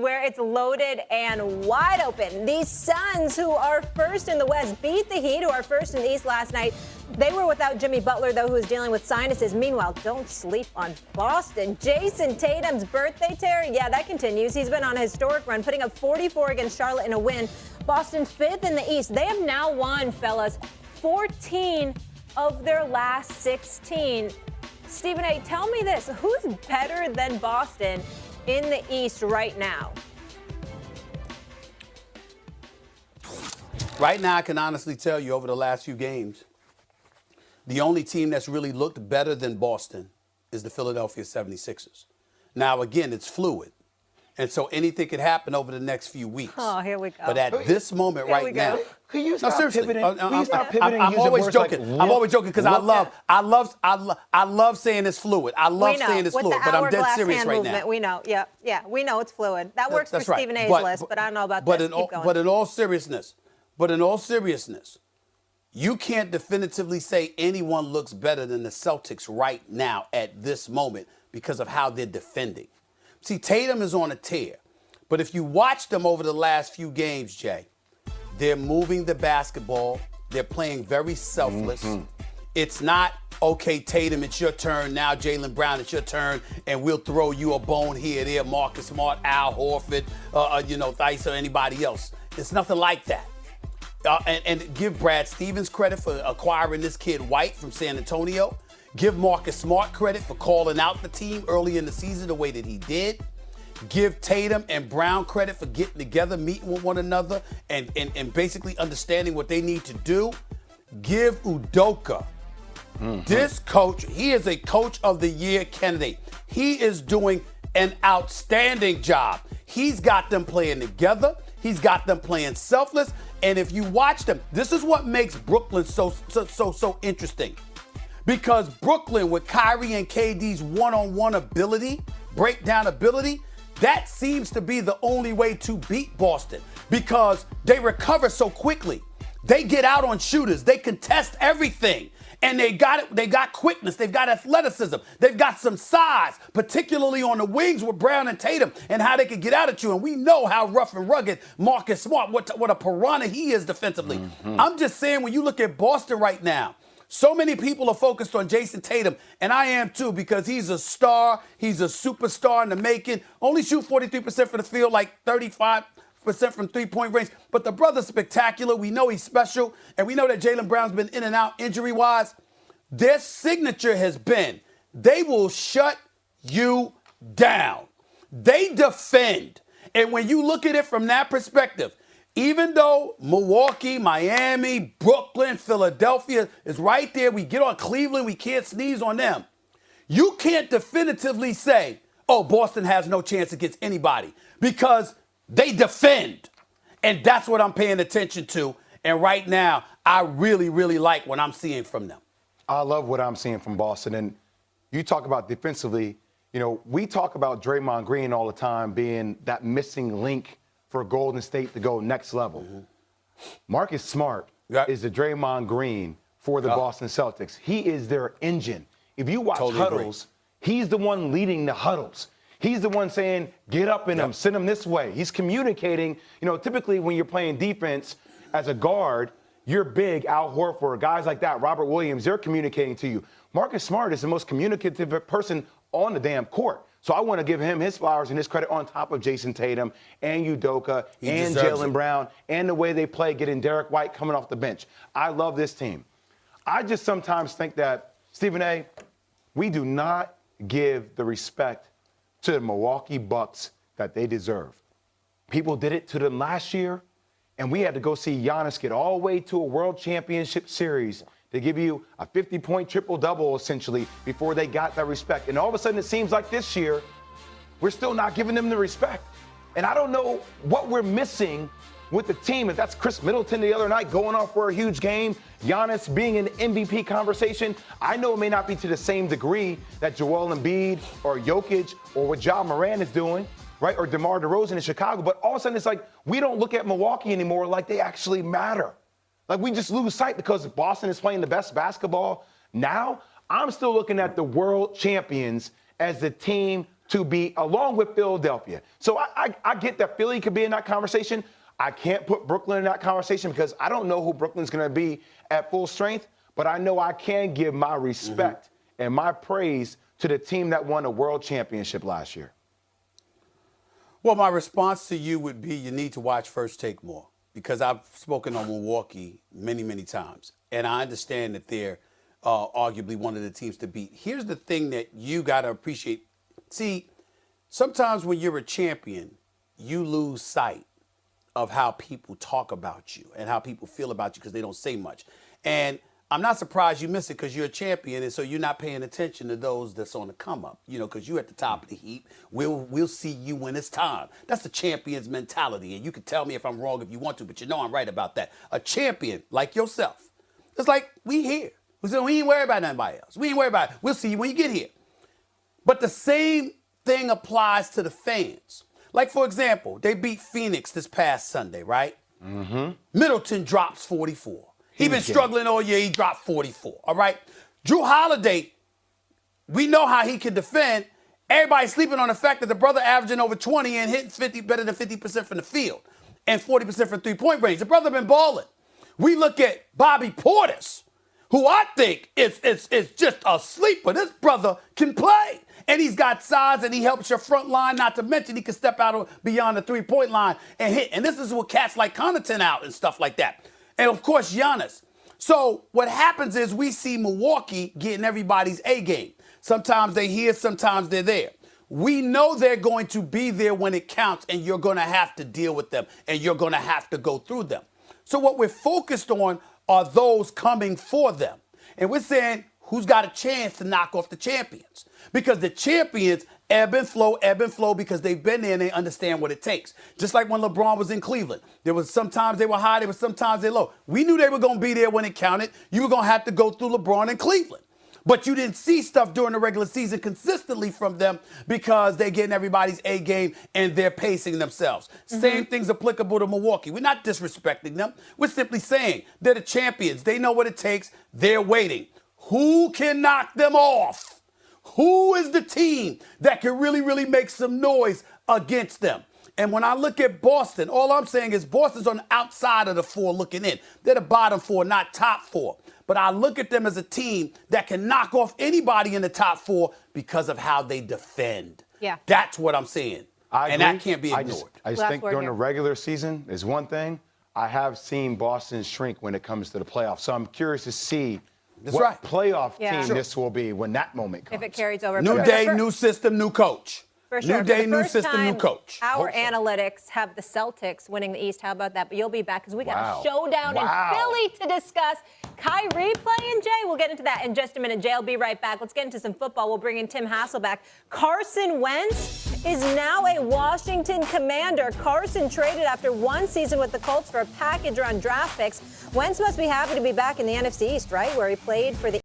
where it's loaded and wide open. These Suns, who are first in the West, beat the Heat, who are first in the East last night. They were without Jimmy Butler, though, who is dealing with sinuses. Meanwhile, don't sleep on Boston. Jason Tatum's birthday tear, yeah, that continues. He's been on a historic run, putting up 44 against Charlotte in a win. Boston fifth in the East. They have now won, fellas, 14 of their last 16. Stephen A., tell me this. Who's better than Boston in the East right now? Right now, I can honestly tell you over the last few games, the only team that's really looked better than Boston is the Philadelphia 76ers. Now, again, it's fluid. And so anything could happen over the next few weeks. Oh, here we go. But at this moment right now, could you stop pivoting? I'm always joking. I'm always joking because I love saying it's fluid. I love saying it's fluid, but I'm dead serious right now. We know, yeah, we know it's fluid. That works for Stephen A's list, but I don't know about this. Keep going. But in all seriousness, you can't definitively say anyone looks better than the Celtics right now at this moment because of how they're defending. See, Tatum is on a tear. But if you watch them over the last few games, Jay, they're moving the basketball. They're playing very selfless. Mm-hmm. It's not, okay, Tatum, it's your turn. Now, Jaylen Brown, it's your turn, and we'll throw you a bone here, there, Marcus Smart, Al Horford, Theis, or anybody else. It's nothing like that. And give Brad Stevens credit for acquiring this kid White from San Antonio. Give Marcus Smart credit for calling out the team early in the season the way that he did. Give Tatum and Brown credit for getting together, meeting with one another, and basically understanding what they need to do. Give Udoka. Mm-hmm. This coach, he is a Coach of the Year candidate. He is doing an outstanding job. He's got them playing together. He's got them playing selfless. And if you watch them, this is what makes Brooklyn so interesting. Because Brooklyn, with Kyrie and KD's one-on-one ability, breakdown ability, that seems to be the only way to beat Boston because they recover so quickly. They get out on shooters. They contest everything. And they got quickness. They've got athleticism. They've got some size, particularly on the wings with Brown and Tatum and how they can get out at you. And we know how rough and rugged Marcus Smart, what a piranha he is defensively. Mm-hmm. I'm just saying, when you look at Boston right now, so many people are focused on Jason Tatum, and I am too, because he's a star. He's a superstar in the making. Only shoot 43% from the field, like 35% from three-point range. But the brother's spectacular. We know he's special, and we know that Jaylen Brown's been in and out injury-wise. Their signature has been they will shut you down. They defend. And when you look at it from that perspective, even though Milwaukee, Miami, Brooklyn, Philadelphia is right there, we get on Cleveland, we can't sneeze on them. You can't definitively say, oh, Boston has no chance against anybody because they defend. And that's what I'm paying attention to. And right now, I really, really like what I'm seeing from them. I love what I'm seeing from Boston. And you talk about defensively, we talk about Draymond Green all the time being that missing link for Golden State to go next level. Mm-hmm. Marcus Smart is the Draymond Green for the Boston Celtics. He is their engine. If you watch huddles, he's the one leading the huddles. He's the one saying, get up in them, send them this way. He's communicating. Typically when you're playing defense as a guard, you're big, Al Horford, guys like that, Robert Williams, they're communicating to you. Marcus Smart is the most communicative person on the damn court. So I want to give him his flowers and his credit on top of Jason Tatum and Udoka and Jaylen Brown and the way they play, getting Derek White coming off the bench. I love this team. I just sometimes think that, Stephen A., we do not give the respect to the Milwaukee Bucks that they deserve. People did it to them last year, and we had to go see Giannis get all the way to a World Championship Series to give you a 50-point triple-double, essentially, before they got that respect. And all of a sudden, it seems like this year, we're still not giving them the respect. And I don't know what we're missing with the team. If that's Chris Middleton the other night going off for a huge game, Giannis being in the MVP conversation, I know it may not be to the same degree that Joel Embiid or Jokic or what Ja Morant is doing, right, or DeMar DeRozan in Chicago, but all of a sudden it's like we don't look at Milwaukee anymore like they actually matter. Like we just lose sight because Boston is playing the best basketball now. I'm still looking at the world champions as the team to be along with Philadelphia. So I get that Philly could be in that conversation. I can't put Brooklyn in that conversation because I don't know who Brooklyn's going to be at full strength, but I know I can give my respect and my praise to the team that won a world championship last year. Well, my response to you would be you need to watch First Take more because I've spoken on Milwaukee many, many times, and I understand that they're arguably one of the teams to beat. Here's the thing that you got to appreciate. See, sometimes when you're a champion, you lose sight of how people talk about you and how people feel about you because they don't say much. And I'm not surprised you miss it because you're a champion, and so you're not paying attention to those that's on the come up. You know, because you're at the top of the heap. We'll see you when it's time. That's the champion's mentality, and you can tell me if I'm wrong if you want to, but you know I'm right about that. A champion like yourself, it's like we here. We ain't worried about nobody else. We ain't worried about it. We'll see you when you get here. But the same thing applies to the fans. Like, for example, they beat Phoenix this past Sunday, right? Middleton drops 44. He been struggling all year. He dropped 44, all right? Drew Holiday, we know how he can defend. Everybody's sleeping on the fact that the brother averaging over 20 and hitting better than 50% from the field and 40% from three-point range. The brother been balling. We look at Bobby Portis, who I think is just a sleeper. This brother can play. And he's got size and he helps your front line, not to mention he can step out beyond the three-point line and hit. And this is what cats like Connaughton out and stuff like that. And, of course, Giannis. So what happens is we see Milwaukee getting everybody's A game. Sometimes they're here, sometimes they're there. We know they're going to be there when it counts, and you're going to have to deal with them, and you're going to have to go through them. So what we're focused on are those coming for them. And we're saying, who's got a chance to knock off the champions? Because the champions ebb and flow because they've been there and they understand what it takes. Just like when LeBron was in Cleveland. There was sometimes they were high, there was sometimes they low. We knew they were going to be there when it counted. You were going to have to go through LeBron in Cleveland. But you didn't see stuff during the regular season consistently from them because they're getting everybody's A game and they're pacing themselves. Same thing's applicable to Milwaukee. We're not disrespecting them. We're simply saying they're the champions. They know what it takes. They're waiting. Who can knock them off? Who is the team that can really, really make some noise against them? And when I look at Boston, all I'm saying is Boston's on the outside of the four looking in. They're the bottom four, not top four. But I look at them as a team that can knock off anybody in the top four because of how they defend. Yeah. That's what I'm saying. And that can't be ignored. I just think during the regular season is one thing. I have seen Boston shrink when it comes to the playoffs. So I'm curious to see what playoff team this will be when that moment comes. If it carries over. New day, new system, new coach. For sure. New day, new system, new coach. Our analytics have the Celtics winning the East. How about that? But you'll be back because we got a showdown in Philly to discuss. Kyrie playing, Jay? We'll get into that in just a minute. Jay will be right back. Let's get into some football. We'll bring in Tim Hassel back. Carson Wentz is now a Washington Commander. Carson traded after one season with the Colts for a package on draft picks. Wentz must be happy to be back in the NFC East, right? Where he played for the